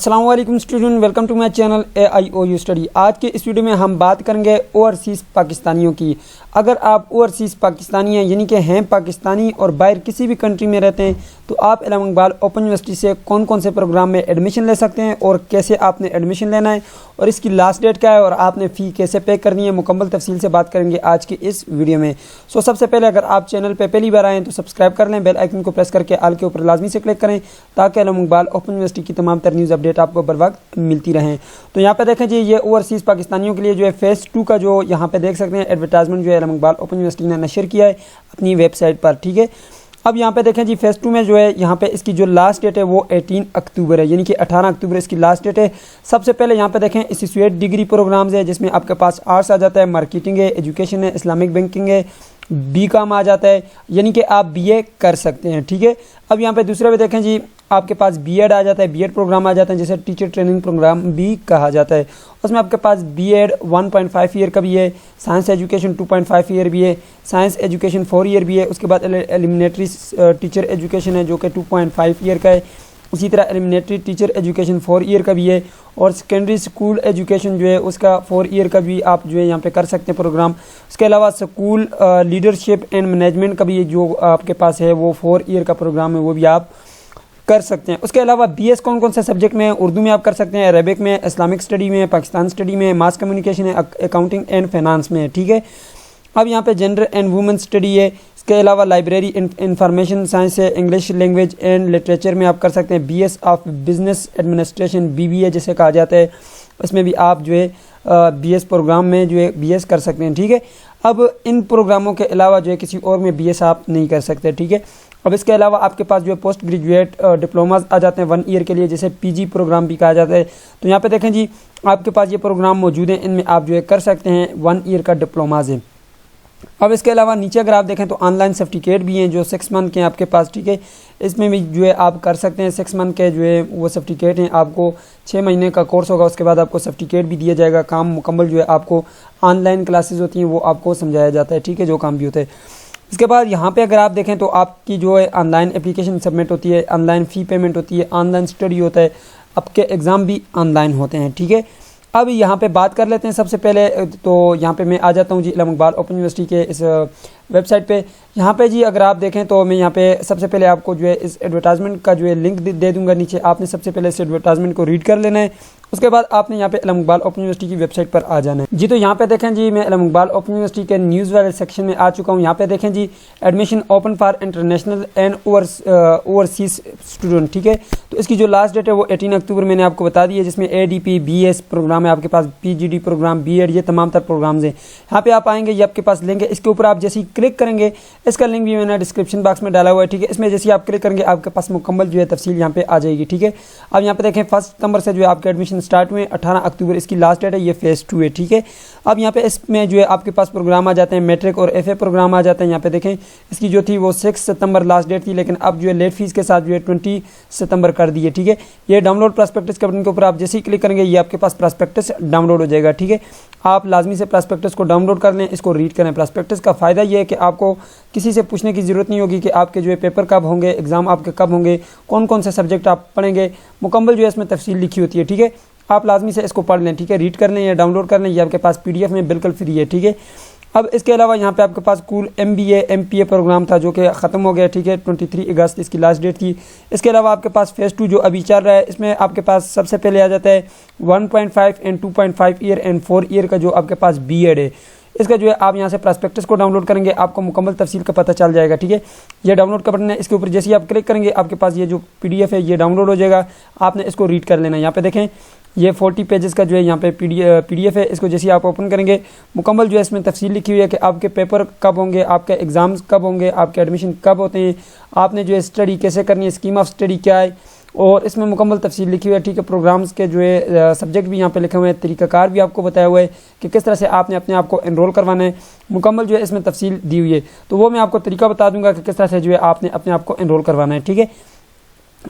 अस्सलाम वालेकुम student, welcome to my channel AIOU study. आज के इस वीडियो में हम बात करेंगे ओवरसीज़ पाकिस्तानियों की। अगर आप ओवरसीज़ पाकिस्तानी हैं यानी कि हैं पाकिस्तानी और बाहर किसी भी कंट्री में रहते हैं तो आप इलामा इकबाल ओपन यूनिवर्सिटी से कौन कौन से प्रोग्राम में एडमिशन ले सकते हैं और कैसे आपने एडमिशन लेना है और इसकी लास्ट डेट क्या है और आपने फ़ी कैसे पे करनी है, मुकम्मल तफसील से बात करेंगे आज की इस वीडियो में। सबसे पहले अगर आप चैनल पर पहली बार आएँ तो सब्सक्राइब कर लें, बेल आइकन को प्रेस करके आल के ऊपर लाजमी से क्लिक करें ताकि इलामा इकबाल ओपन यूनिवर्सिटी की तमाम तर न्यूज़ अपडेट आपको बर वक्त मिलती रहें। तो यहाँ पे देखें जी, ये ओवरसीज़ पाकिस्तानियों के लिए जो है फेज़ 2 का जो यहाँ पे देख सकते हैं एडवर्टाइजमेंट जो है इलामा इकबाल ओपन यूनिवर्सिटी ने नशर किया है अपनी वेबसाइट पर। ठीक है, अब यहाँ पे देखें जी फेज़ 2 में जो है यहाँ पे इसकी जो लास्ट डेट है वो 18 अक्टूबर है, यानी कि 18 अक्टूबर इसकी लास्ट डेट है। सबसे पहले यहाँ पे देखें एसोसिएट डिग्री प्रोग्राम्स है जिसमें आपके पास आर्ट्स आ जाता है, मार्केटिंग है, एजुकेशन है, इस्लामिक बैंकिंग है, BCom आ जाता है, यानी कि आप BA कर सकते हैं। ठीक है, अब यहाँ पे दूसरे पे देखें जी आपके पास B.Ed आ जाता है, B.Ed प्रोग्राम आ जाता है जिसे टीचर ट्रेनिंग प्रोग्राम भी कहा जाता है। उसमें आपके पास B.Ed 1.5 ईयर का भी है, साइंस एजुकेशन 2.5 ईयर भी है, साइंस एजुकेशन 4 ईयर भी है। उसके बाद एलिमिनेटरी टीचर एजुकेशन है जो कि 2.5 ईयर का है। उसी तरह एलिमिनेटरी टीचर एजुकेशन 4 ईयर का भी है और सेकेंडरी स्कूल एजुकेशन जो है उसका 4 ईयर का भी आप जो है यहाँ पे कर सकते हैं प्रोग्राम। उसके अलावा स्कूल लीडरशिप एंड मैनेजमेंट का भी जो आपके पास है वो 4 ईयर का प्रोग्राम है, वो भी आप कर सकते हैं। उसके अलावा BS कौन कौन से सब्जेक्ट में है, उर्दू में आप कर सकते हैं, अरबिक में, इस्लामिक स्टडी में, पाकिस्तान स्टडी में, मास कम्युनिकेशन है, अकाउंटिंग एंड फाइनेंस में है। ठीक है, अब यहाँ पे जेंडर एंड वुमेन स्टडी है। इसके अलावा लाइब्रेरी इंफॉर्मेशन साइंस है, इंग्लिश लैंग्वेज एंड लिटरेचर में आप कर सकते हैं। BS of business administration BBA जिसे कहा जाता है, इसमें भी आप जो है BS प्रोग्राम में जो है BS कर सकते हैं। ठीक है, अब इन प्रोग्रामों के अलावा जो है किसी और में BS आप नहीं कर सकते। ठीक है, अब इसके अलावा आपके पास जो है पोस्ट ग्रेजुएट डिप्लोमाज आ जाते हैं 1 ईयर के लिए जिसे PG प्रोग्राम भी कहा जाता है। तो यहाँ पे देखें जी आपके पास ये प्रोग्राम मौजूद हैं, इनमें आप जो है कर सकते हैं 1 ईयर का डिप्लोमाज है। अब इसके अलावा नीचे अगर आप देखें तो ऑनलाइन सर्टिफिकेट भी हैं जो 6 मंथ के हैं आपके पास। ठीक है, इसमें भी जो है आप कर सकते हैं 6 मंथ के जो है वो सर्टिफिकेट हैं। आपको 6 महीने का कोर्स होगा, उसके बाद आपको सर्टिफिकेट भी दिया जाएगा। काम मुकम्मल जो है आपको ऑनलाइन क्लासेस होती हैं वो आपको समझाया जाता है। ठीक है, जो काम भी होता है। इसके बाद यहाँ पे अगर आप देखें तो आपकी जो है ऑनलाइन एप्लीकेशन सबमिट होती है, ऑनलाइन फ़ी पेमेंट होती है, ऑनलाइन स्टडी होता है, आपके एग्ज़ाम भी ऑनलाइन होते हैं। ठीक है, अब यहाँ पे बात कर लेते हैं सबसे पहले तो यहाँ पे मैं आ जाता हूँ जी इलामा इकबाल ओपन यूनिवर्सिटी के इस वेबसाइट पे। यहाँ पे जी अगर आप देखें तो मैं यहाँ पे सबसे पहले आपको जो है इस एडवर्टाइजमेंट का जो है लिंक दे दूँगा नीचे। आपने सबसे पहले इस एडवर्टाइजमेंट को रीड कर लेना है, उसके बाद आपने यहाँ पे इलामा इकबाल ओपन यूनिवर्सिटी की वेबसाइट पर आ जाना है जी। तो यहाँ पे देखें जी मैं इलामा इकबाल ओपन यूनिवर्सिटी के न्यूज़ वाले सेक्शन में आ चुका हूँ। यहाँ पे देखें जी admission open for international and overseas student. ठीक है, तो इसकी जो लास्ट डेट है वो 18 अक्टूबर मैंने आपको बता दी है, जिसमें ADP BS प्रोग्राम है आपके पास, PGD प्रोग्राम, B.Ed, ये तमाम तर प्रोग्राम्स हैं। यहाँ पे आप आएंगे, ये आपके पास लिंक है, इसके ऊपर आप जैसे ही क्लिक करेंगे, इसका लिंक भी मैंने डिस्क्रिप्शन बॉक्स में डाला हुआ है। ठीक है, इसमें जैसे आप क्लिक करेंगे आपके पास मुकम्मल जो है तफसील यहाँ पे आ जाएगी। ठीक है, अब यहाँ पे देखें 1 सितंबर से जो है आपके एडमिशन स्टार्ट हुए, 18 अक्टूबर इसकी लास्ट डेट है, ये फेज़ 2 है। ठीक है, अब यहाँ पे इसमें जो है आपके पास प्रोग्राम आ जाते हैं, मैट्रिक और FA प्रोग्राम आ जाते हैं। यहाँ पे देखें इसकी जो थी वो 6 सितंबर लास्ट डेट थी, लेकिन अब जो है लेट फीस के साथ जो है 20 सितंबर कर दी है। ठीक है, ये डाउनलोड प्रॉस्पेक्टस के बटन के ऊपर आप जैसे ही क्लिक करेंगे ये आपके पास प्रॉस्पेक्टस डाउनलोड हो जाएगा। ठीक है, आप लाजमी से प्रॉस्पेक्टस को डाउनलोड कर लें, इसको रीड करें। प्रॉस्पेक्टस का फ़ायदा ये है कि आपको किसी से पूछने की ज़रूरत नहीं होगी कि आपके जो है पेपर कब होंगे, एग्ज़ाम आपके कब होंगे, कौन कौन से सब्जेक्ट आप पढ़ेंगे, मुकम्मल जो है इसमें तफसील लिखी होती है। ठीक है, आप लाजमी से इसको पढ़ लें। ठीक है, रीड कर लें या डाउनलोड कर लें, ये आपके पास PDF में बिल्कुल फ्री है। ठीक है, अब इसके अलावा यहाँ पे आपके पास स्कूल MBA MPA प्रोग्राम था जो कि ख़त्म हो गया। ठीक है, 23 अगस्त इसकी लास्ट डेट थी। इसके अलावा आपके पास फेज़ 2 जो अभी चल रहा है, इसमें आपके पास सबसे पहले आ जाता है 1.5 एंड 2.5 ईयर एंड 4 ईयर का जो आपके पास B.Ed है। इसका जो है आप यहाँ से प्रॉस्पेक्टस को डाउनलोड करेंगे, आपको मुकम्मल तफसील का पता चल जाएगा। ठीक है, ये डाउनलोड का बटन है, इसके ऊपर जैसे ही आप क्लिक करेंगे आपके पास ये जो PDF है ये डाउनलोड हो जाएगा, आपने इसको रीड कर लेना है। यहाँ पे देखें ये 40 पेजेस का जो है यहाँ पे PDF है, इसको जैसे ही आप ओपन करेंगे मुकम्मल जो है इसमें तफसील लिखी हुई है कि आपके पेपर कब होंगे, आपके एग्ज़ाम्स कब होंगे, आपके एडमिशन कब होते हैं, आपने जो है स्टडी कैसे करनी है, स्कीम ऑफ स्टडी क्या है, और इसमें मुकम्मल तफसील लिखी हुई है। ठीक है, प्रोग्राम्स के जो है सब्जेक्ट भी यहाँ पे लिखे हुए हैं, तरीक़ाकार भी आपको बताया हुआ है कि किस तरह से आपने अपने आप को एनरोल करवाना है, मुकम्मल जो है इसमें तफसील दी हुई है। तो वो मैं आपको तरीका बता दूंगा कि किस तरह से जो है आपने अपने आप को एनरोल करवाना है। ठीक है,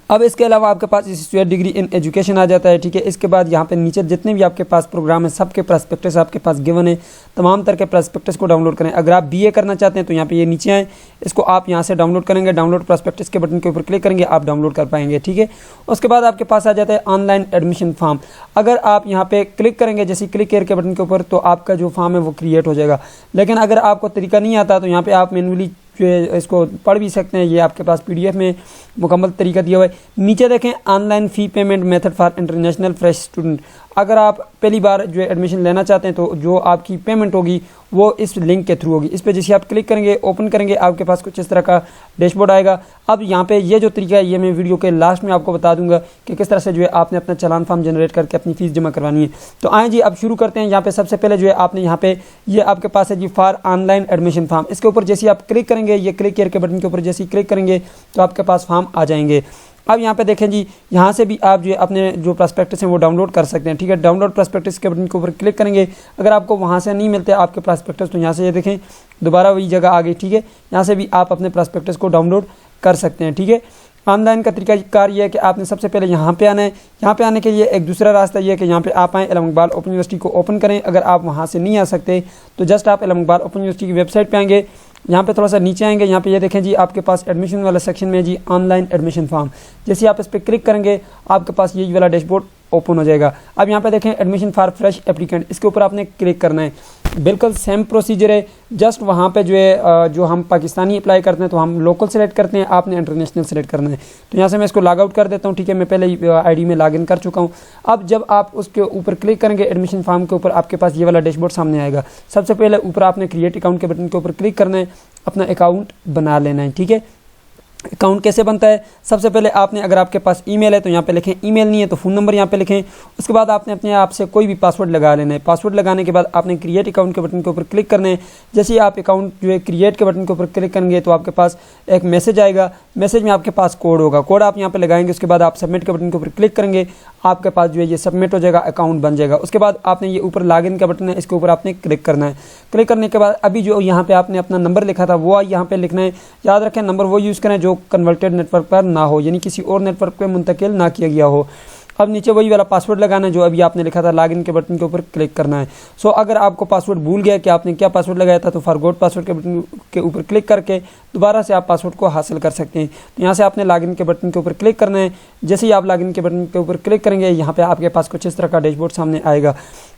अब इसके अलावा आपके पास स्टूडेंट डिग्री इन एजुकेशन आ जाता है, ठीक है। इसके बाद यहाँ पे नीचे जितने भी आपके पास प्रोग्राम है सबके प्रॉस्पेक्टस आपके पास गिवन है, तमाम तरह के प्रॉस्पेक्टस को डाउनलोड करें। अगर आप बीए करना चाहते हैं तो यहाँ पे ये नीचे आए, इसको आप यहाँ से डाउनलोड करेंगे, डाउनलोड प्रॉस्पेक्टस के बटन के ऊपर क्लिक करेंगे, आप डाउनलोड कर पाएंगे, ठीक है। उसके बाद आपके पास आ जाता है ऑनलाइन एडमिशन फॉर्म। अगर आप यहाँ पे क्लिक करेंगे जैसे क्लिक केयर के बटन के ऊपर तो आपका जो फॉर्म है वो क्रिएट हो जाएगा। लेकिन अगर आपको तरीका नहीं आता तो यहाँ पे आप मैनुअली जो है इसको पढ़ भी सकते हैं, ये आपके पास पीडीएफ में मुकम्मल तरीका दिया हुआ है। नीचे देखें online fee payment method for international fresh student. अगर आप पहली बार जो है एडमिशन लेना चाहते हैं तो जो आपकी पेमेंट होगी वो इस लिंक के थ्रू होगी। इस पर जैसे आप क्लिक करेंगे, ओपन करेंगे, आपके पास कुछ इस तरह का डैशबोर्ड आएगा। अब यहाँ पे ये जो तरीका है ये मैं वीडियो के लास्ट में आपको बता दूंगा कि किस तरह से जो है आपने अपना चालान फॉर्म जनरेट करके अपनी फ़ीस जमा करवानी है। तो आए जी अब शुरू करते हैं। यहाँ पे सबसे पहले जो है आपने यहाँ पे ये आपके पास है जी फॉर ऑनलाइन एडमिशन फॉर्म। इसके ऊपर जैसे आप क्लिक करेंगे, ये क्लिक केयर के बटन के ऊपर जैसे ही क्लिक करेंगे तो आपके पास फॉर्म आ जाएंगे। अब यहाँ पे देखें जी, यहाँ से भी आप जो है अपने जो प्रॉस्पेक्टस हैं वो डाउनलोड कर सकते हैं, ठीक है। डाउनलोड प्रॉस्पेक्टस के बटन के ऊपर क्लिक करेंगे। अगर आपको वहाँ से नहीं मिलते आपके प्रॉस्पेक्टस तो यहाँ से ये देखें दोबारा वही जगह आ गई, ठीक है। यहाँ से भी आप अपने प्रॉस्पेक्टस को डाउनलोड कर सकते हैं, ठीक है। ऑनलाइन का तरीकाकार ये है कि आपने सबसे पहले यहाँ पे आना है। यहाँ पे आने के लिए एक दूसरा रास्ता ये है कि यहाँ पे आप आएँ, इलाम इकबाल ओपन यूनिवर्सिटी को ओपन करें। अगर आप वहाँ से नहीं आ सकते तो जस्ट आप इलाम इकबाल ओपन यूनिवर्सिटी की वेबसाइट पे आएंगे, यहाँ पे थोड़ा सा नीचे आएंगे, यहाँ पे ये देखें जी आपके पास एडमिशन वाला सेक्शन में जी ऑनलाइन एडमिशन फॉर्म। जैसे आप इस पर क्लिक करेंगे आपके पास ये वाला डैशबोर्ड ओपन हो जाएगा। अब यहाँ पे देखें एडमिशन फॉर फ्रेश एप्लीकेंट, इसके ऊपर आपने क्लिक करना है। बिल्कुल सेम प्रोसीजर है, जस्ट वहाँ पे जो है जो हम पाकिस्तानी अप्लाई करते हैं तो हम लोकल सेलेक्ट करते हैं, आपने इंटरनेशनल सेलेक्ट करना है। तो यहाँ से मैं इसको लॉग आउट कर देता हूँ, ठीक है। मैं पहले आईडी में लॉगिन कर चुका हूँ। अब जब आप उसके ऊपर क्लिक करेंगे एडमिशन फॉर्म के ऊपर आपके पास ये वाला डैशबोर्ड सामने आएगा। सबसे पहले ऊपर आपने क्रिएट अकाउंट के बटन के ऊपर क्लिक करना है, अपना अकाउंट बना लेना है, ठीक है। अकाउंट कैसे बनता है, सबसे पहले आपने अगर आपके पास ईमेल है तो यहाँ पे लिखें, ईमेल नहीं है तो फ़ोन नंबर यहाँ पे लिखें। उसके बाद आपने अपने आप से कोई भी पासवर्ड लगा लेना है। पासवर्ड लगाने के बाद आपने क्रिएट अकाउंट के बटन के ऊपर क्लिक करना है। जैसे ही आप अकाउंट जो है क्रिएट के बटन के ऊपर क्लिक करेंगे तो आपके पास एक मैसेज आएगा। मैसेज में आपके पास कोड होगा, कोड आप यहाँ पे लगाएंगे। उसके बाद आप सबमिट के बटन के ऊपर क्लिक करेंगे, आपके पास जो है ये सबमिट हो जाएगा, अकाउंट बन जाएगा। उसके बाद आपने ये ऊपर लॉगिन का बटन है, इसके ऊपर आपने क्लिक करना है। क्लिक करने के बाद अभी जो यहाँ पे आपने अपना नंबर लिखा था वो यहाँ पे लिखना है। याद रखें नंबर वो यूज़ करें जो कन्वर्टेड नेटवर्क पर ना हो, यानी किसी और नेटवर्क पे मुंतकिल ना किया गया हो। अब नीचे वही वाला पासवर्ड लगाना है जो अभी आपने लिखा था, लॉगिन के बटन के ऊपर क्लिक करना है। सो अगर आपको पासवर्ड भूल गया कि आपने क्या पासवर्ड लगाया था तो फॉरगॉट पासवर्ड के बटन के ऊपर क्लिक करके दोबारा से आप पासवर्ड को हासिल कर सकते हैं। तो यहाँ से आपने लॉगिन के बटन के ऊपर क्लिक करना है। जैसे ही आप लॉगिन के बटन के ऊपर क्लिक करेंगे यहाँ पे आपके पास कुछ इस तरह का डैशबोर्ड सामने आएगा।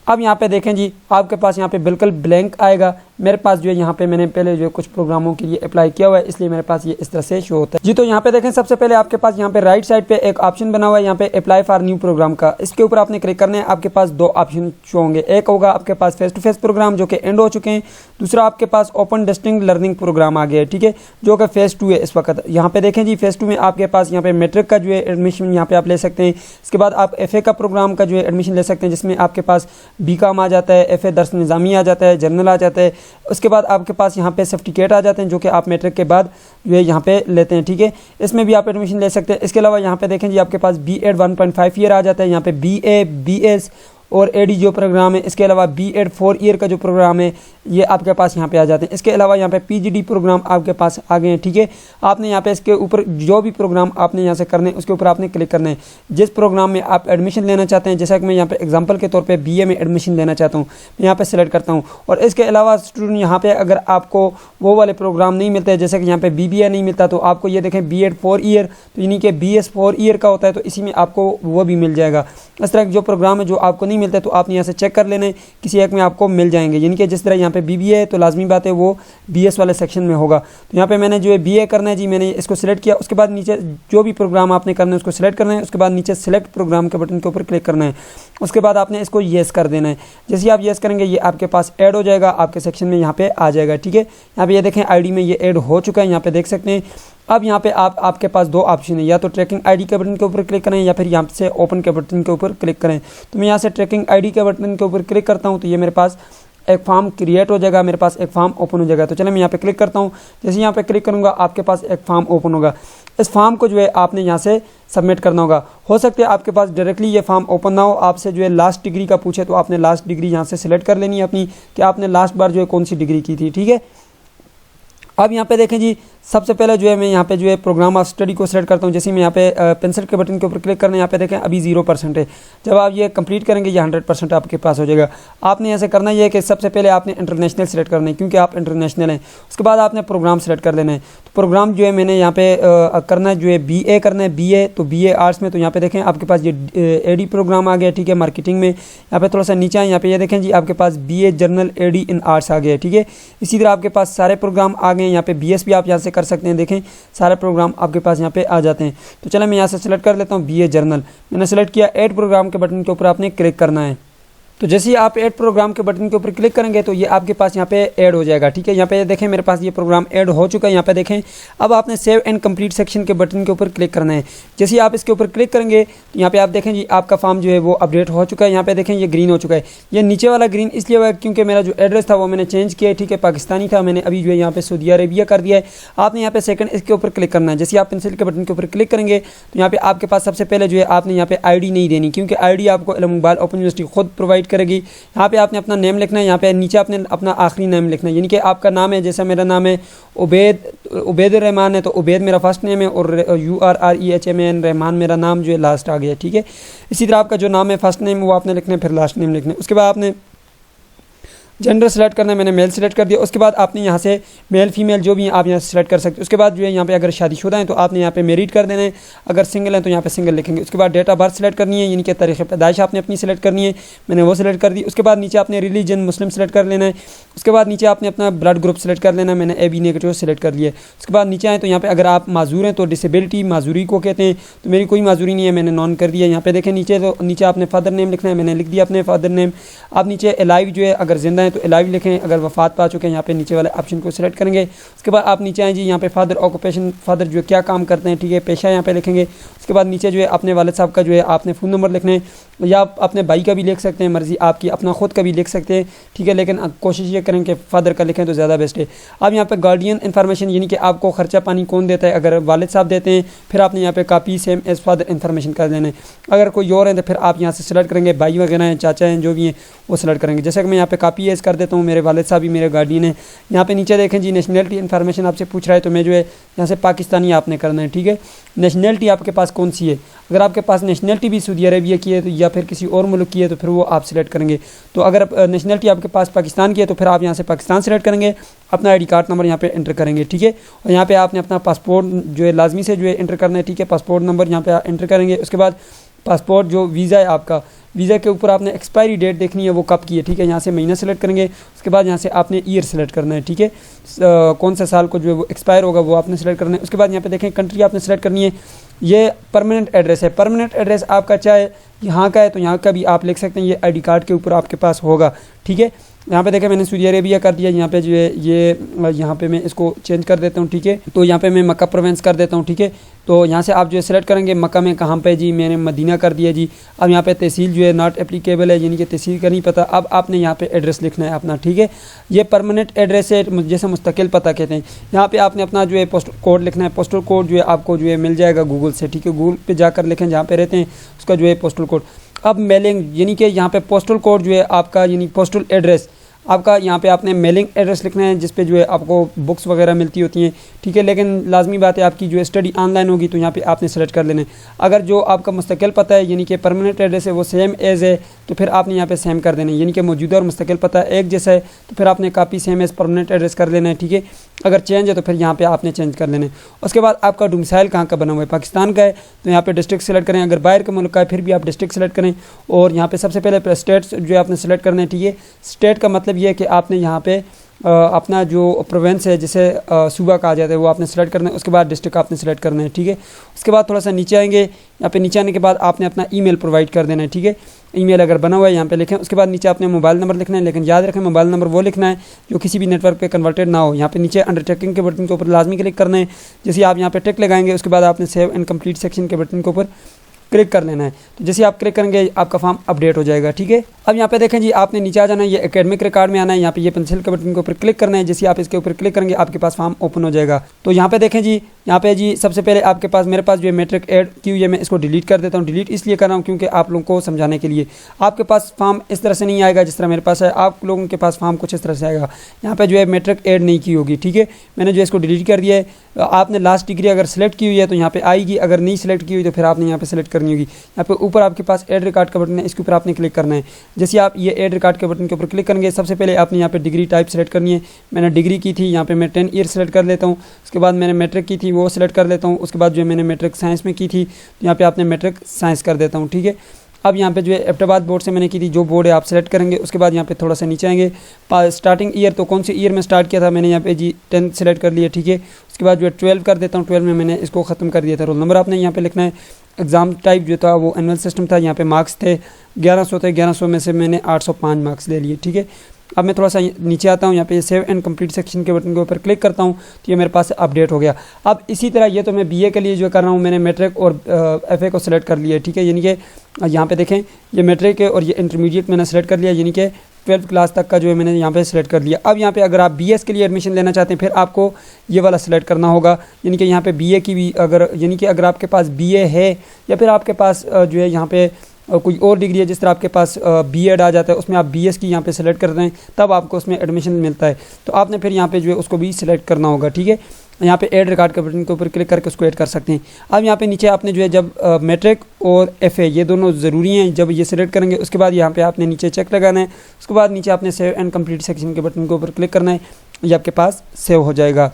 अब यहाँ पे देखें जी आपके पास यहाँ पे बिल्कुल ब्लैंक आएगा। मेरे पास जो है यहाँ पे मैंने पहले जो कुछ प्रोग्रामों के लिए अप्लाई किया हुआ है इसलिए मेरे पास ये इस तरह से शो होता है जी। तो यहाँ पे देखें सबसे पहले आपके पास यहाँ पे राइट साइड पे एक ऑप्शन बना हुआ है यहाँ पे अप्लाई फॉर न्यू प्रोग्राम का। इसके ऊपर आपने क्लिक करना है। आपके पास दो ऑप्शन शो होंगे, एक होगा आपके पास फेस टू फेस प्रोग्राम जो कि एंड हो चुके हैं, दूसरा आपके पास ओपन डिस्टिंक्ट लर्निंग प्रोग्राम आ गया है, ठीक है, जो कि फेस 2 है इस वक्त। यहाँ पे देखें जी फेस 2 में आपके पास यहाँ पे मैट्रिक का जो है एडमिशन यहाँ पे आप ले सकते हैं। इसके बाद आप FA का प्रोग्राम का जो है एडमिशन ले सकते हैं जिसमें आपके पास BCom आ जाता है, FA दर्स निज़ामी आ जाता है, जर्नल आ जाता है। उसके बाद आपके पास यहाँ पे सर्टिफिकेट आ जाते हैं जो कि आप मैट्रिक के बाद जो है यहाँ पे लेते हैं, ठीक है। इसमें भी आप एडमिशन ले सकते हैं। इसके अलावा यहाँ पे देखें जी आपके पास B.Ed 1.5 ईयर आ जाता है, यहाँ पे BA BS और AD जो प्रोग्राम है। इसके अलावा B.Ed 4 ईयर का जो प्रोग्राम है ये आपके पास यहाँ पे आ जाते हैं। इसके अलावा यहाँ पे PGD प्रोग्राम आपके पास आ गए हैं, ठीक है। आपने यहाँ पे इसके ऊपर जो भी प्रोग्राम आपने यहाँ से करने उसके ऊपर आपने क्लिक करना है। जिस प्रोग्राम में आप एडमिशन लेना चाहते हैं, जैसा कि मैं यहाँ पे एग्जांपल के तौर पे BA में एडमिशन लेना चाहता हूँ, मैं यहाँ पे सिलेक्ट करता हूँ। और इसके अलावा स्टूडेंट यहाँ पे अगर आपको वो वाले प्रोग्राम नहीं मिलते, जैसे कि यहाँ पे BBA नहीं मिलता तो आपको ये देखें B.Ed 4 ईयर तो यानी कि BS 4 ईयर का होता है तो इसी में आपको वो भी मिल जाएगा। इस तरह के जो प्रोग्राम है जो आपको नहीं मिलते तो आपने यहाँ से चेक कर लेना है, किसी एक में आपको मिल जाएंगे। यानी कि जिस तरह यहाँ पे BBA है तो लाजमी बात है वो BS वाले सेक्शन में होगा। तो यहाँ पे मैंने जो है BA करना है जी, मैंने इसको सिलेक्ट किया। उसके बाद नीचे जो भी प्रोग्राम आपने करना है उसको सिलेक्ट करना है। उसके बाद नीचे सिलेक्ट प्रोग्राम के बटन के ऊपर क्लिक करना है। उसके बाद आपने इसको येस कर देना है। जैसे आप येस करेंगे ये आपके पास ऐड हो जाएगा, आपके सेक्शन में यहाँ पे आ जाएगा, ठीक है। यहाँ पे ये देखें ID में ये ऐड हो चुका है, यहाँ पे देख सकते हैं। अब यहाँ पे आपके पास दो ऑप्शन है, या तो ट्रैकिंग ID के बटन के ऊपर क्लिक करें या फिर यहाँ से ओपन के बटन के ऊपर क्लिक करें। तो मैं यहाँ से ट्रैकिंग ID के बटन के ऊपर क्लिक करता हूँ तो ये मेरे पास एक फॉर्म क्रिएट हो जाएगा, मेरे पास एक फॉर्म ओपन हो जाएगा। तो चलिए मैं यहाँ पे क्लिक करता हूँ। जैसे यहाँ पे क्लिक करूँगा आपके पास एक फॉर्म ओपन होगा। इस फॉर्म को जो है आपने यहाँ से सबमिट करना होगा। हो सकता है आपके पास डायरेक्टली ये फॉर्म ओपन ना हो, आपसे जो है लास्ट डिग्री का पूछे तो आपने लास्ट डिग्री यहाँ से सिलेक्ट कर लेनी है अपनी, कि आपने लास्ट बार जो है कौन सी डिग्री की थी, ठीक है। अब यहाँ पे देखें जी सबसे पहले जो है मैं यहाँ पे जो है प्रोग्राम ऑफ स्टडी को सेलेक्ट करता हूँ। जैसे मैं यहाँ पे पेंसिल के बटन के ऊपर क्लिक करना है, यहाँ पे देखें अभी 0% है। जब आप ये कंप्लीट करेंगे ये 100% आपके पास हो जाएगा। आपने ऐसे करना ये है कि सबसे पहले आपने इंटरनेशनल सेलेक्ट करना है, क्योंकि आप इंटरनेशनल हैं। उसके बाद आपने प्रोग्राम सेलेक्ट कर लेना है। तो प्रोग्राम जो है मैंने यहाँ पे करना है जो है BA करना है, BA तो BA आर्ट्स में। तो यहाँ पे देखें आपके पास ये AD प्रोग्राम आ गया, ठीक है, मार्केटिंग में। यहाँ पे थोड़ा सा नीचे है, यहाँ पे ये देखें जी आपके पास BA general AD in arts आ गया, ठीक है। इसी तरह आपके पास सारे प्रोग्राम आ गए। यहाँ पे BS भी आप यहाँ से कर सकते हैं, देखें सारे प्रोग्राम आपके पास यहाँ पे आ जाते हैं। तो चलो मैं यहाँ से सेलेक्ट कर लेता हूँ BA जर्नल। मैंने सेलेक्ट किया। ऐड प्रोग्राम के बटन के ऊपर आपने क्लिक करना है। तो जैसे ही आप ऐड प्रोग्राम के बटन के ऊपर क्लिक करेंगे तो ये आपके पास यहाँ पे ऐड हो जाएगा, ठीक है। यहाँ पे देखें मेरे पास ये प्रोग्राम ऐड हो चुका है। यहाँ पे देखें अब आपने सेव एंड कंप्लीट सेक्शन के बटन के ऊपर क्लिक करना है। जैसे ही आप इसके ऊपर क्लिक करेंगे तो यहाँ पे आप देखें जी आपका फॉर्म जो है वो अपडेट हो चुका है। यहाँ पे देखें ये ग्रीन हो चुका है। ये नीचे वाला ग्रीन इसलिए हुआ क्योंकि मेरा जो एड्रेस था वो मैंने चेंज किया है, ठीक है, पाकिस्तानी था, मैंने अभी जो है यहाँ पे सऊदी अरेबिया कर दिया है। आपने यहाँ पे सेकंड इसके ऊपर क्लिक करना है। जैसे आप पेंसिल के बटन के ऊपर क्लिक करेंगे तो यहाँ पे आपके पास सबसे पहले जो है आपने यहाँ पे ID नहीं देनी, क्योंकि ID आपको इल्म-उल-मुबाल ओपन यूनिवर्सिटी खुद प्रोवाइड करेगी। यहाँ पे आपने अपना नेम लिखना है। यहाँ पे नीचे आपने अपना आखिरी नेम लिखना है, यानी कि आपका नाम है, जैसा मेरा नाम है उबैद रहमान है तो उबैद मेरा फर्स्ट नेम है और URREHMAN रहमान मेरा नाम जो है लास्ट आ गया, ठीक है। इसी तरह आपका जो नाम है फर्स्ट नेम वो आपने लिखना है, फिर लास्ट नेम लिखना है। उसके बाद आपने जेंडर सेलेक्ट करना है, मैंने मेल सेलेक्ट कर दिया। उसके बाद आपने यहाँ से मेल फीमेल जो भी हैं आप यहाँ से सेलेक्ट कर सकते हैं। उसके बाद जो है यहाँ पे अगर शादीशुदा हैं तो आपने यहाँ पे मैरिड कर देना है, अगर सिंगल हैं तो यहाँ पे सिंगल लिखेंगे। उसके बाद डेट ऑफ बर्थ सेलेक्ट करनी है, यानी कि तारीख़ पैदाइश आपने अपनी सेलेक्ट करनी है, मैंने वो सेलेक्ट कर दी। उसके बाद नीचे आपने रिलीजन मुस्लिम सेलेक्ट कर लेना है। उसके बाद नीचे आपने अपना ब्लड ग्रुप सेलेक्ट कर लेना है, मैंने AB नेगेटिव सेलेक्ट कर लिया है। उसके बाद नीचे आए तो यहाँ पे अगर आप माजूर हैं तो डिसेबिलिटी माजूरी को कहते हैं, तो मेरी कोई माजूरी नहीं है, मैंने नॉन कर दिया। यहाँ पे देखें नीचे तो नीचे आपने फादर नेम लिखना है, मैंने लिख दिया अपने फादर नेम। आप नीचे अलाइव जो है अगर जिंदा है तो अलाइव लिखें, अगर वफात पा चुके हैं यहाँ पे नीचे वाले ऑप्शन को सिलेक्ट करेंगे। उसके बाद आप नीचे आए जी यहाँ पे फादर ऑक्यूपेशन, फादर जो क्या काम करते हैं, ठीक है, पेशा यहाँ पे लिखेंगे। उसके बाद नीचे जो है अपने वालिद साहब का जो है आपने फ़ोन नंबर लिखना है, या आप अपने भाई का भी लिख सकते हैं, मर्ज़ी आपकी, अपना खुद का भी लिख सकते हैं, ठीक है, लेकिन कोशिश ये करें कि फादर का लिखें तो ज़्यादा बेस्ट है। अब यहाँ पे गार्डियन इन्फॉर्मेशन, यानी कि आपको खर्चा पानी कौन देता है, अगर वालिद साहब देते हैं फिर आपने यहाँ पे copy same as father information कर देना है। अगर कोई और है तो फिर आप यहाँ से सेलेक्ट करेंगे, भाई वगैरह हैं, चाचा हैं, जो भी हैं वो सेलेक्ट करेंगे। जैसे कि मैं यहाँ पे कॉपी एज कर देता हूँ, मेरे वालिद साहब भी मेरे गार्डियन है। यहाँ पे नीचे देखें जी नेशनलिटी इन्फॉर्मेशन आपसे पूछ रहा है, तो मैं जो है यहाँ से पाकिस्तानी आपने करना है, ठीक है। नेशनलिटी आपके पास कौन सी है, अगर आपके पास नेशनलिटी भी सऊदी अरेबिया की है तो या फिर किसी और मुल्क की है तो फिर वो आप सिलेक्ट करेंगे। तो अगर नेशनलिटी आपके पास पाकिस्तान की है तो फिर आप यहाँ से पाकिस्तान सेलेक्ट करेंगे, अपना ID कार्ड नंबर यहाँ पे एंटर करेंगे, ठीक है। और यहाँ पे आपने अपना पासपोर्ट जो है लाजमी से जो है एंटर करना है, ठीक है, पासपोर्ट नंबर यहाँ पे एंटर करेंगे। उसके बाद पासपोर्ट जो वीज़ा है आपका, वीज़ा के ऊपर आपने एक्सपायरी डेट देखनी है वो कब की है, ठीक है, यहाँ से महीना सेलेक्ट करेंगे। उसके बाद यहाँ से आपने ईयर सेलेक्ट करना है, ठीक है, कौन सा साल को जो है वो एक्सपायर होगा वो आपने सेलेक्ट करना है। उसके बाद यहाँ पे देखें कंट्री आपने सेलेक्ट करनी है। ये परमानेंट एड्रेस है, परमानेंट एड्रेस आपका चाहे यहाँ का है तो यहाँ का भी आप लिख सकते हैं, ये ID कार्ड के ऊपर आपके पास होगा, ठीक है। यहाँ पे देखें मैंने सऊदी अरेबिया कर दिया, यहाँ पे जो है ये यहाँ पे मैं इसको चेंज कर देता हूँ, ठीक है। तो यहाँ पे मैं मक्का प्रोविंस कर देता हूँ, ठीक है। तो यहाँ से आप जो है सेलेक्ट करेंगे मक्का में कहाँ पे जी, मैंने मदीना कर दिया जी। अब यहाँ पे तहसील जो है नॉट एप्लीकेबल है, यानी कि तहसील का नहीं पता। अब आपने यहाँ पे एड्रेस लिखना है अपना, ठीक है। ये परमानेंट एड्रेस है, जैसे मुस्तकिल पता कहते हैं। यहाँ पे आपने अपना जो है पोस्टल कोड लिखना है। पोस्टल कोड जो है आपको जो है मिल जाएगा गूगल से, ठीक है, गूगल पे जाकर लिखें जहाँ पे रहते हैं उसका जो है पोस्टल कोड। अब मेलिंग, यानी कि यहाँ पे पोस्टल कोड जो है आपका, यानी पोस्टल एड्रेस आपका, यहाँ पे आपने मेलिंग एड्रेस लिखना है जिस पे जो है आपको बुक्स वगैरह मिलती होती हैं, ठीक है। लेकिन लाजमी बात है आपकी जो है स्टडी ऑनलाइन होगी तो यहाँ पे आपने सेलेक्ट कर लेना है। अगर जो आपका मुस्तकिल पता है यानी कि परमानेंट एड्रेस है वो सेम एज है तो फिर आपने यहाँ पे सेम कर देना है, यानी कि मौजूदा और मुस्तकिल पता एक जैसा है तो फिर आपने copy same as permanent address कर लेना है, ठीक है। अगर चेंज है तो फिर यहाँ पे आपने चेंज कर लेना है। उसके बाद आपका डोमिसाइल कहाँ का बना हुआ है, पाकिस्तान का है तो यहाँ पे डिस्ट्रिक्ट सेलेक्ट करें। अगर बाहर का मुल्क का है फिर भी आप डिस्ट्रिक्ट सेलेक्ट करें। और यहाँ पे सबसे पहले स्टेट जो है आपने सेलेक्ट करना है, ठीक है। स्टेट का मतलब ये है कि आपने यहाँ पे अपना जो प्रोविंस है जिसे सूबा कहा जाता है वो आपने सेलेक्ट करना है। उसके बाद डिस्ट्रिक्ट आपने सेलेक्ट करना है, ठीक है। उसके बाद थोड़ा सा नीचे आएंगे, यहाँ पे नीचे आने के बाद आपने अपना ईमेल प्रोवाइड कर देना है, ठीक है। ईमेल अगर बना हुआ है यहाँ पे लिखें। उसके बाद नीचे आपने मोबाइल नंबर लिखना है, लेकिन याद रखें मोबाइल नंबर वो लिखना है जो किसी भी नेटवर्क पे कन्वर्टेड ना हो। यहाँ पे नीचे अंडरटेकिंग के बटन के ऊपर लाजमी क्लिक करना है। जैसे आप यहाँ पे टिक लगाएंगे उसके बाद आपने सेव एंड कंप्लीट सेक्शन के बटन के ऊपर क्लिक कर लेना है। तो जैसे आप क्लिक करेंगे आपका फॉर्म अपडेट हो जाएगा, ठीक है। अब यहाँ पे देखें जी, आपने नीचे आ जाना है, ये एकेडमिक रिकॉर्ड में आना है, यहाँ पे ये पेंसिल के बटन के ऊपर क्लिक करना है। जैसे आप इसके ऊपर क्लिक करेंगे आपके पास फॉर्म ओपन हो जाएगा। तो यहाँ पे देखें जी, यहाँ पे जी सबसे पहले आपके पास मेरे पास जो है मैट्रिक ऐड की हुई है, मैं इसको डिलीट कर देता हूँ। डिलीट इसलिए कर रहा हूँ क्योंकि आप लोगों को समझाने के लिए। आपके पास फॉर्म इस तरह से नहीं आएगा जिस तरह मेरे पास है, आप लोगों के पास फॉर्म कुछ इस तरह से आएगा। यहाँ पे जो है मैट्रिक ऐड नहीं की होगी, ठीक है। मैंने जो इसको डिलीट कर दिया है। आपने लास्ट डिग्री अगर सेलेक्ट की हुई है तो यहाँ पे आएगी, अगर नहीं सेलेक्ट की हुई तो फिर आपने यहाँ पे सेलेक्ट करनी होगी। यहाँ पे ऊपर आपके पास ऐड रिकॉर्ड का बटन है, इसके ऊपर आपने क्लिक करना है। जैसे आप ये ऐड रिकॉर्ड के बटन के ऊपर क्लिक करेंगे, सबसे पहले आपने यहाँ पे डिग्री टाइप सेलेक्ट करनी है। मैंने डिग्री की थी, यहाँ पे मैं 10 ईयर सेलेक्ट कर लेता हूँ। उसके बाद मैंने मैट्रिक की थी, वो सेलेक्ट कर लेता हूँ। उसके बाद जो है मैंने मैट्रिक साइंस में की थी, तो यहाँ पे आपने मैट्रिक साइंस कर देता हूँ, ठीक है। अब यहाँ पे जो है एबटाबाद बोर्ड से मैंने की थी, जो बोर्ड है आप सेलेक्ट करेंगे। उसके बाद यहाँ पे थोड़ा सा नीचे आएंगे, स्टार्टिंग ईयर, तो कौन से ईयर में स्टार्ट किया था, मैंने यहाँ पे जी 10 सेलेक्ट कर लिया, ठीक है। उसके बाद जो है 12 कर देता हूँ, 12 में मैंने इसको ख़त्म कर दिया था। रोल नंबर आपने यहाँ पे लिखना है। एग्ज़ाम टाइप जो था वो एनुअल सिस्टम था, यहाँ पे मार्क्स थे 1100 थे, 1100 में से मैंने 805 मार्क्स ले लिए, ठीक है। अब मैं थोड़ा सा नीचे आता हूँ, यहाँ पे सेव एंड कंप्लीट सेक्शन के बटन के ऊपर क्लिक करता हूँ, तो ये मेरे पास अपडेट हो गया। अब इसी तरह ये तो मैं बीए के लिए जो कर रहा हूँ, मैंने मैट्रिक और एफए को सिलेक्ट कर लिया, ठीक है। यानी कि यहाँ पे देखें, ये मैट्रिक है और ये इंटरमीडिएट मैंने सेलेक्ट कर लिया, यानी कि 12th क्लास तक का जो है मैंने यहाँ पे सिलेक्ट कर लिया। अब यहाँ पे अगर आप बीएस के लिए एडमिशन लेना चाहते हैं, फिर आपको ये वाला सिलेक्ट करना होगा। यानी कि यहाँ पे बीए की भी अगर, यानी कि अगर आपके पास बीए है या फिर आपके पास जो है यहाँ पे कोई और डिग्री है, जिस तरह आपके पास बीएड आ जाता है, उसमें आप बीएस की यहाँ पे सेलेक्ट कर रहे हैं, तब आपको उसमें एडमिशन मिलता है। तो आपने फिर यहाँ पे जो है उसको भी सिलेक्ट करना होगा, ठीक है। यहाँ पे ऐड रिकॉर्ड के बटन के ऊपर क्लिक करके उसको ऐड कर सकते हैं। अब यहाँ पे नीचे आपने जो है जब मैट्रिक और एफए ये दोनों ज़रूरी हैं, जब ये सिलेक्ट करेंगे उसके बाद यहाँ पे आपने नीचे चेक लगाना है। उसके बाद नीचे आपने सेव एंड कंप्लीट सेक्शन के बटन के ऊपर क्लिक करना है, ये आपके पास सेव हो जाएगा।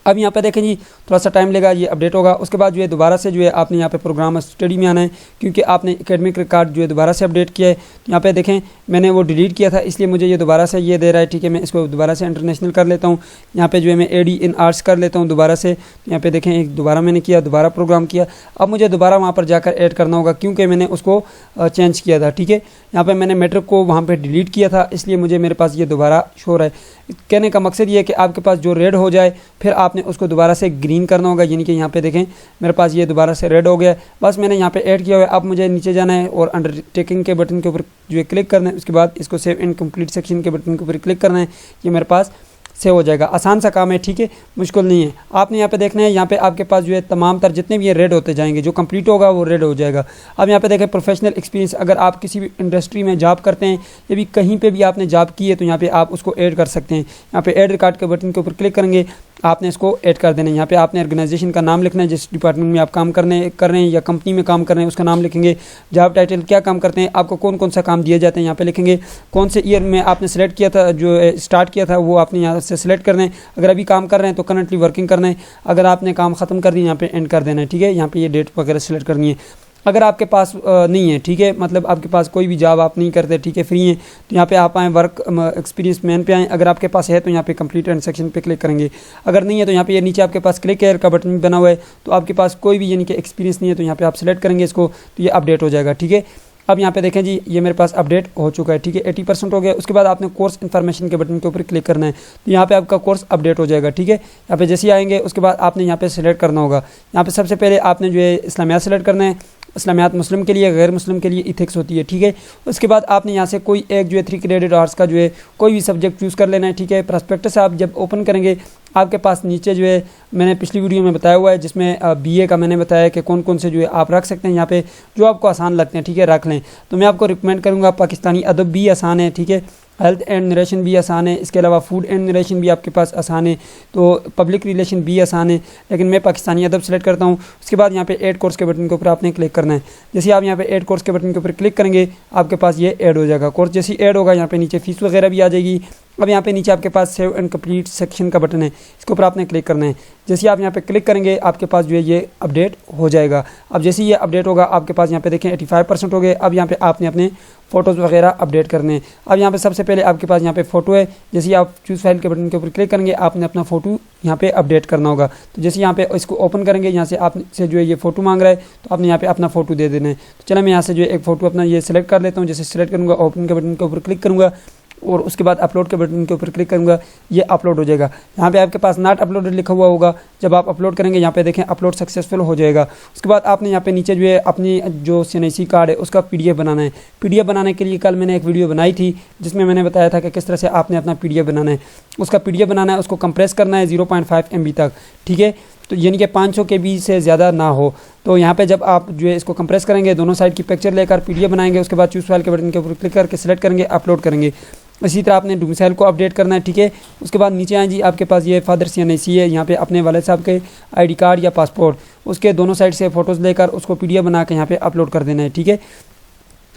अब यहाँ पे देखें जी, थोड़ा सा टाइम लेगा, ये अपडेट होगा। उसके बाद जो है दोबारा से जो है आपने यहाँ पे प्रोग्राम स्टडी में आना है, क्योंकि आपने एकेडमिक रिकॉर्ड जो है दोबारा से अपडेट किया है। तो यहाँ पे देखें, मैंने वो डिलीट किया था, इसलिए मुझे ये दोबारा से ये दे रहा है, ठीक है। मैं इसको दोबारा से इंटरनेशनल कर लेता हूँ। यहाँ पे जो है मैं एडी इन आर्ट्स कर लेता हूँ दोबारा से। तो यहाँ पे देखें, एक दोबारा मैंने किया, दोबारा प्रोग्राम किया। अब मुझे दोबारा वहाँ पर जाकर ऐड करना होगा, क्योंकि मैंने उसको चेंज किया था, ठीक है। यहाँ पर मैंने मैट्रिक को वहाँ पर डिलीट किया था, इसलिए मुझे मेरे पास ये दोबारा शो रहा है। कहने का मकसद ये है कि आपके पास जो रेड हो जाए, फिर आपने उसको दोबारा से ग्रीन करना होगा। यानी कि यहाँ पे देखें, मेरे पास ये दोबारा से रेड हो गया, बस मैंने यहाँ पे ऐड किया हुआ है। अब मुझे नीचे जाना है और अंडरटेकिंग के बटन के ऊपर जो है क्लिक करना है। उसके बाद इसको सेव एंड कंप्लीट सेक्शन के बटन के ऊपर क्लिक करना है, ये मेरे पास सेव हो जाएगा। आसान सा काम है, ठीक है, मुश्किल नहीं है। आपने यहाँ पे देखना है, यहाँ पे आपके पास जो है तमाम तर जितने भी ये रेड होते जाएंगे, जो कंप्लीट होगा वो रेड हो जाएगा। अब यहाँ पे देखें, प्रोफेशनल एक्सपीरियंस, अगर आप किसी भी इंडस्ट्री में जॉब करते हैं या भी कहीं पे भी आपने जॉब की है, तो यहाँ पे आप उसको ऐड कर सकते हैं। यहाँ पे ऐड रिकॉर्ड के बटन के ऊपर क्लिक करेंगे, आपने इसको ऐड कर देना है। यहाँ पे आपने ऑर्गेनाइजेशन का नाम लिखना है, जिस डिपार्टमेंट में आप काम कर रहे हैं या कंपनी में काम कर रहे हैं उसका नाम लिखेंगे। जॉब टाइटल, क्या काम करते हैं, आपको कौन कौन सा काम दिए जाते हैं यहाँ पे लिखेंगे। कौन से ईयर में आपने सेलेक्ट किया था, जो स्टार्ट किया था, वो आपने यहाँ से सिलेक्ट करना है। अगर अभी काम कर रहे हैं तो करंटली वर्किंग करना है। अगर आपने काम ख़त्म कर दिया, यहाँ पे एंड कर देना है, ठीक है। यहाँ पे ये डेट वगैरह सेलेक्ट करनी है। अगर आपके पास नहीं है, ठीक है, मतलब आपके पास कोई भी जॉब आप नहीं करते, ठीक है, फ्री हैं, तो यहाँ पे आप आएँ वर्क एक्सपीरियंस मैन पे आएँ। अगर आपके पास है तो यहाँ पे कंप्लीट एंड सेक्शन पे क्लिक करेंगे। अगर नहीं है तो यहाँ पे ये नीचे आपके पास क्लिक हेयर का बटन बना हुआ है, तो आपके पास कोई भी यानी कि एक्सपीरियंस नहीं है, तो यहाँ पे आप सेलेक्ट करेंगे इसको, तो ये अपडेट हो जाएगा, ठीक है। अब यहाँ पे देखें जी, ये मेरे पास अपडेट हो चुका है, ठीक है, 80% हो गया। उसके बाद आपने कोर्स इन्फॉर्मेशन के बटन के ऊपर क्लिक करना है, तो यहाँ पे आपका कोर्स अपडेट हो जाएगा, ठीक है। यहाँ पे जैसे ही आएंगे उसके बाद आपने यहाँ पे सिलेक्ट करना होगा। यहाँ पे सबसे पहले आपने जो है इस्लामियात सेलेक्ट करना है। इस्लामियात मुस्लिम के लिए, गैर मुस्लिम के लिए इथिक्स होती है, ठीक है। उसके बाद आपने यहाँ से कोई एक जो है 3 क्रेडिट आवर्स का जो है कोई भी सब्जेक्ट चूज़ कर लेना है, ठीक है। प्रॉस्पेक्टस आप जब ओपन करेंगे, आपके पास नीचे जो है मैंने पिछली वीडियो में बताया हुआ है, जिसमें बीए का मैंने बताया कि कौन कौन से जो है आप रख सकते हैं। यहाँ पे जो आपको आसान लगते हैं, ठीक है, रख लें। तो मैं आपको रिकमेंड करूँगा, पाकिस्तानी अदब भी आसान है, ठीक है, हेल्थ एंड नरेशन भी आसान है, इसके अलावा फूड एंड नरेशन भी आपके पास आसान है, तो पब्लिक रिलेशन भी आसान है, लेकिन मैं पाकिस्तानी अदब सेलेक्ट करता हूँ। उसके बाद यहाँ पे ऐड कोर्स के बटन के ऊपर आपने क्लिक करना है। जैसे आप यहाँ पे ऐड कोर्स के बटन के ऊपर क्लिक करेंगे, आपके पास ये ऐड हो जाएगा कोर्स। जैसे ऐड होगा, यहाँ पे नीचे फीस वगैरह भी आ जाएगी। अब यहाँ पे नीचे आपके पास सेव एंड कंप्लीट सेक्शन का बटन है, इसके ऊपर आपने क्लिक करना है। जैसे आप यहाँ पे क्लिक करेंगे, आपके पास जो है ये अपडेट हो जाएगा। अब जैसे ये अपडेट होगा, आपके पास यहाँ पे देखें 85% हो गए। अब यहाँ पे आपने अपने फ़ोटोज़ वगैरह अपडेट करने हैं। अब यहाँ पे सबसे पहले आपके पास यहाँ पे फ़ोटो है, जैसे आप चूज़ फाइल के बटन के ऊपर क्लिक करेंगे, आपने अपना फ़ोटो यहाँ पे अपडेट करना होगा। तो जैसे यहाँ पे इसको ओपन करेंगे, यहाँ से आपसे जो है ये फ़ोटो मांग रहा है, तो आपने यहाँ पे अपना फ़ोटो दे देना है। तो चलो मैं यहाँ से जो है एक फ़ोटो अपना ये सिलेक्ट कर लेता हूँ। जैसे सिलेक्ट करूँगा, ओपन के बटन के ऊपर क्लिक करूँगा और उसके बाद अपलोड के बटन के ऊपर क्लिक करूँगा, ये अपलोड हो जाएगा। यहाँ पे आपके पास नॉट अपलोडेड लिखा हुआ होगा, जब आप अपलोड करेंगे यहाँ पे देखें अपलोड सक्सेसफुल हो जाएगा। उसके बाद आपने यहाँ पे नीचे जो है अपनी जो CNIC कार्ड है उसका PDF बनाना है। PDF बनाने के लिए कल मैंने एक वीडियो बनाई थी जिसमें मैंने बताया था कि किस तरह से आपने अपना PDF बनाना है। उसका PDF बनाना है, उसको कंप्रेस करना है 0.5 MB तक, ठीक है, तो यानी कि 500 KB से ज़्यादा ना हो। तो यहाँ पे जब आप जो है इसको कंप्रेस करेंगे, दोनों साइड की पिक्चर लेकर PDF बनाएंगे, उसके बाद चूज़ फाइल के बटन के ऊपर क्लिक करके सिलेक्ट करेंगे, अपलोड करेंगे। इसी तरह आपने डोमिसाइल को अपडेट करना है, ठीक है। उसके बाद नीचे आए जी, आपके पास ये फादर CNIC है, यहाँ पे अपने वालिद साहब के ID कार्ड या पासपोर्ट, उसके दोनों साइड से फ़ोटोज़ लेकर उसको PDF बना के यहाँ पे अपलोड कर देना है, ठीक है।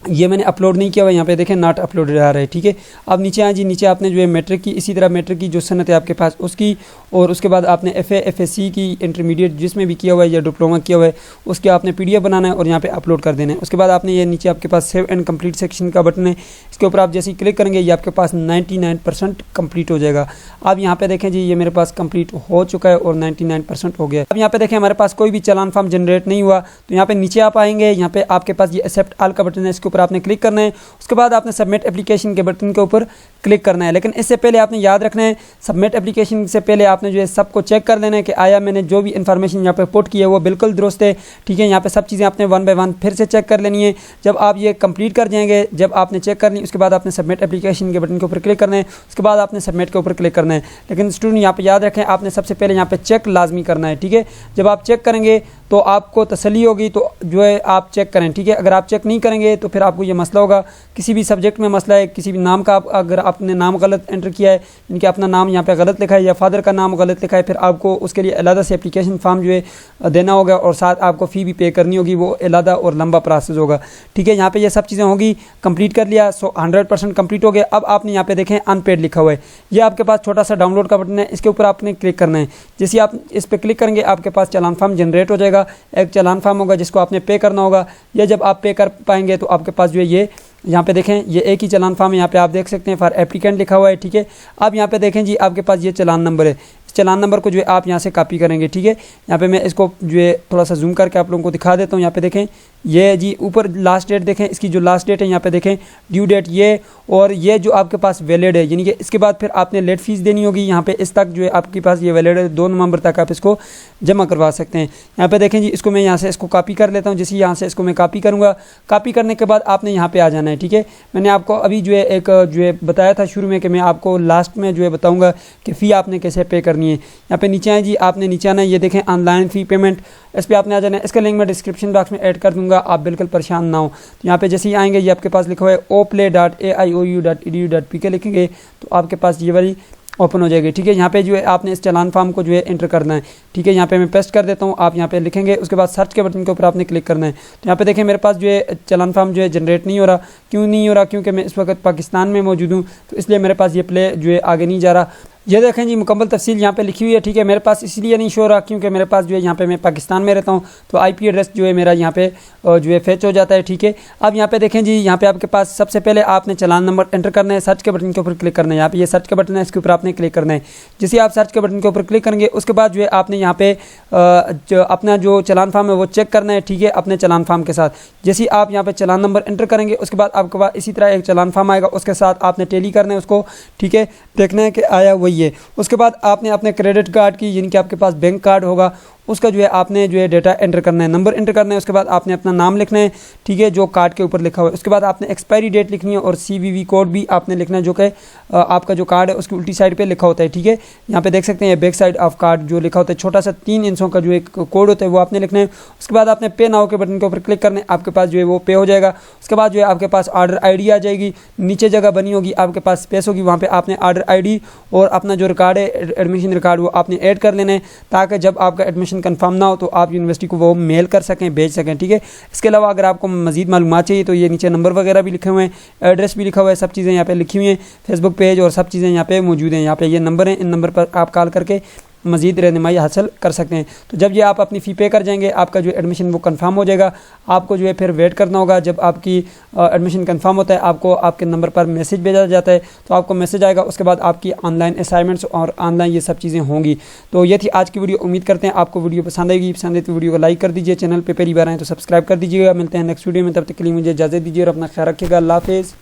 ये मैंने अपलोड नहीं किया हुआ, यहाँ पे देखें नॉट अपलोडेड आ रहा है, ठीक है। अब नीचे आए जी, नीचे आपने जो है मैट्रिक की, इसी तरह मैट्रिक की जो सनत है आपके पास उसकी, और उसके बाद आपने FA FSC की इंटरमीडिएट जिसमें भी किया हुआ है या डिप्लोमा किया हुआ है उसके आपने PDF बनाना है और यहाँ पे अपलोड कर देना है। उसके बाद आपने ये नीचे आपके पास सेव एंड कंप्लीट सेक्शन का बटन है, इसके ऊपर आप जैसे ही क्लिक करेंगे ये आपके पास 99% कंप्लीट हो जाएगा। अब यहाँ पे देखें जी, ये मेरे पास कंप्लीट हो चुका है और 99% हो गया। अब यहाँ पे देखें हमारे पास कोई भी चालान फॉर्म जनरेट नहीं हुआ, तो यहाँ पे नीचे आप आएंगे, यहाँ पे आपके पास ये एक्सेप्ट ऑल का बटन है, इसके ऊपर आपने क्लिक करना है। उसके बाद आपने सबमिट एप्लीकेशन के बटन के ऊपर क्लिक करना है। लेकिन इससे पहले आपने याद रखना है, सबमिट एप्लीकेशन से पहले आपने जो है सबको चेक कर लेना है कि आया मैंने जो भी इन्फॉर्मेशन यहाँ पे पुट की है वो बिल्कुल दुरुस्त है, ठीक है। यहाँ पे सब चीज़ें आपने 1 बाय 1 फिर से चेक कर लेनी है। जब आप ये कंप्लीट कर जाएंगे, जब आपने चेक कर ली, उसके बाद आपने सबमिट एप्लीकेशन के बटन के ऊपर क्लिक करना है, उसके बाद आपने सबमिट के ऊपर क्लिक करना है। लेकिन स्टूडेंट यहाँ पे याद रखें, आपने सबसे पहले यहाँ पे चेक लाजमी करना है, ठीक है। जब आप चेक करेंगे तो आपको तसल्ली होगी, तो जो है आप चेक करें, ठीक है। अगर आप चेक नहीं करेंगे तो फिर आपको ये मसला होगा, किसी भी सब्जेक्ट में मसला है, किसी भी नाम का अगर आपने नाम गलत एंटर किया है, यानी कि अपना नाम यहाँ पे गलत लिखा है या फादर का नाम गलत लिखा है, फिर आपको उसके लिए अलग से एप्लीकेशन फॉर्म जो है देना होगा और साथ आपको फ़ी भी पे करनी होगी, वो अलग और लंबा प्रोसेस होगा, ठीक है। यहाँ पे ये सब चीज़ें होगी। कंप्लीट कर लिया, 100% कंप्लीट हो गया। अब आपने यहाँ पे देखें अनपेड लिखा हुआ है, ये आपके पास छोटा सा डाउनलोड का बटन है, इसके ऊपर आपने क्लिक करना है। जैसे आप इस पर क्लिक करेंगे आपके पास चालान फॉर्म जनरेट हो जाएगा, एक चालान फॉर्म होगा जिसको आपने पे करना होगा। यह जब आप पे कर पाएंगे तो आपके पास जो है ये यहाँ पे देखें ये एक ही चालान फॉर्म है, यहाँ पे आप देख सकते हैं फॉर एप्लीकेंट लिखा हुआ है, ठीक है। अब यहाँ पे देखें जी, आपके पास ये चालान नंबर है, इस चालान नंबर को जो है आप यहाँ से कॉपी करेंगे, ठीक है। यहाँ पे मैं इसको जो है थोड़ा सा जूम करके आप लोगों को दिखा देता हूँ। यहाँ पे देखें ये जी ऊपर लास्ट डेट देखें, इसकी जो लास्ट डेट है यहाँ पे देखें ड्यू डेट ये, और ये जो आपके पास वैलिड है, यानी कि इसके बाद फिर आपने लेट फीस देनी होगी। यहाँ पे इस तक जो है आपके पास ये वैलिड है, 2 नवंबर तक आप इसको जमा करवा सकते हैं। यहाँ पे देखें जी, इसको मैं यहाँ से इसको कॉपी कर लेता हूँ। जैसे यहाँ से इसको मैं कॉपी करूँगा, कॉपी करने के बाद आपने यहाँ पे आ जाना है, ठीक है। मैंने आपको अभी जो है एक जो है बताया था शुरू में कि मैं आपको लास्ट में जो है बताऊँगा कि फ़ी आपने कैसे पे करनी है। यहाँ पे नीचे आए जी, आपने नीचे आना है, ये देखें ऑनलाइन फ़ी पेमेंट, इस पर आपने आ जाना है। इसका लिंक मैं डिस्क्रिप्शन बॉक्स में ऐड कर दूँगा, आप बिल्कुल परेशान ना हो। तो यहाँ पे जैसे ही आएंगे, ये आपके पास लिखा हुआ है oplay.aiou.edu.pk लिखेंगे तो आपके पास ये वाली ओपन हो जाएगी, ठीक है। यहाँ पे जो है आपने इस चालान फॉर्म को जो है एंटर करना है, ठीक है। यहाँ पे मैं पेस्ट कर देता हूँ, आप यहाँ पे लिखेंगे, उसके बाद सर्च के बटन के ऊपर आपने क्लिक करना है। तो यहाँ पे देखें मेरे पास जो है चालान फॉर्म जो है जनरेट नहीं हो रहा। क्यों नहीं हो रहा? क्योंकि मैं इस वक्त पाकिस्तान में मौजूद हूँ, तो इसलिए मेरे पास ये प्ले जो है आगे नहीं जा रहा। ये देखें जी, मुकम्मल तफसील यहाँ पे लिखी हुई है, ठीक है। मेरे पास इसलिए नहीं शो रहा क्योंकि मेरे पास जो है यहाँ पे मैं पाकिस्तान में रहता हूँ, तो IP एड्रेस जो है मेरा यहाँ पे जो है फेच हो जाता है, ठीक है। अब यहाँ पे देखें जी, यहाँ पे आपके पास सबसे पहले आपने चालान नंबर एंटर करना है, सर्च के बटन के ऊपर क्लिक करना है। यहाँ पे ये सर्च का बटन है, इसके ऊपर आपने क्लिक करना है। जैसे आप सर्च के बटन के ऊपर क्लिक करेंगे, उसके बाद जो है आपने यहाँ पे अपना जो चालान फॉर्म है वो चेक करना है, ठीक है, अपने चालान फॉर्म के साथ। जैसे आप यहाँ पे चालान नंबर एंटर करेंगे, उसके बाद आपके पास इसी तरह एक चालान फॉर्म आएगा, उसके साथ आपने टैली करना है उसको, ठीक है, देखना है कि आया वही है। उसके बाद आपने अपने क्रेडिट कार्ड की, यानी कि आपके पास बैंक कार्ड होगा, उसका जो है आपने जो है डेटा एंटर करना है, नंबर एंटर करना है। उसके बाद आपने अपना नाम लिखना है, ठीक है, जो कार्ड के ऊपर लिखा हुआ है। उसके बाद आपने एक्सपायरी डेट लिखनी है और CVV कोड भी आपने लिखना है, जो कि आपका जो कार्ड है उसकी उल्टी साइड पे लिखा होता है, ठीक है। यहाँ पे देख सकते हैं बैक साइड ऑफ कार्ड जो लिखा होता है, छोटा सा 3 इंचों का जो एक कोड होता है वो आपने लिखना है। उसके बाद आपने पे नाउ के बटन के ऊपर क्लिक करना है, आपके पास जो है वो पे हो जाएगा। उसके बाद जो है आपके पास ऑर्डर ID आ जाएगी, नीचे जगह बनी होगी, आपके पास स्पेस होगी, वहाँ पे आपने ऑर्डर ID और अपना जो रिकॉर्ड है एडमिशन रिकॉर्ड वो आपने ऐड कर लेना है, ताकि जब आपका एडमिशन कन्फर्म ना हो तो आप यूनिवर्सिटी को वो मेल कर सकें, भेज सकें, ठीक है। इसके अलावा अगर आपको मजीद मालूमात चाहिए तो ये नीचे नंबर वगैरह भी लिखे हुए हैं, एड्रेस भी लिखा हुआ है, सब चीज़ें यहाँ पे लिखी हुई हैं, फेसबुक पेज और सब चीज़ें यहाँ पे मौजूद हैं। यहाँ पे ये नंबर हैं, इन नंबर पर आप कॉल करके मज़ीद रहनुमाई हासिल कर सकते हैं। तो जब ये आप अपनी फ़ी पे कर जाएंगे, आपका जो एडमिशन वो कंफर्म हो जाएगा। आपको जो है फिर वेट करना होगा, जब आपकी एडमिशन कंफर्म होता है आपको आपके नंबर पर मैसेज भेजा जाता है, तो आपको मैसेज आएगा। उसके बाद आपकी ऑनलाइन असाइनमेंट्स और ऑनलाइन ये सब चीज़ें होंगी। तो ये थी आज की वीडियो, उम्मीद करते हैं आपको वीडियो पसंद आएगी। पसंद है तो वीडियो को लाइक कर दीजिए, चैनल पर पहली बार आए तो सब्सक्राइब कर दीजिएगा। मिलते हैं नेक्स्ट वीडियो में, तब तक के लिए मुझे इजाज़त दीजिए और अपना ख्याल रखिएगा। अल्लाह हाफ़िज़।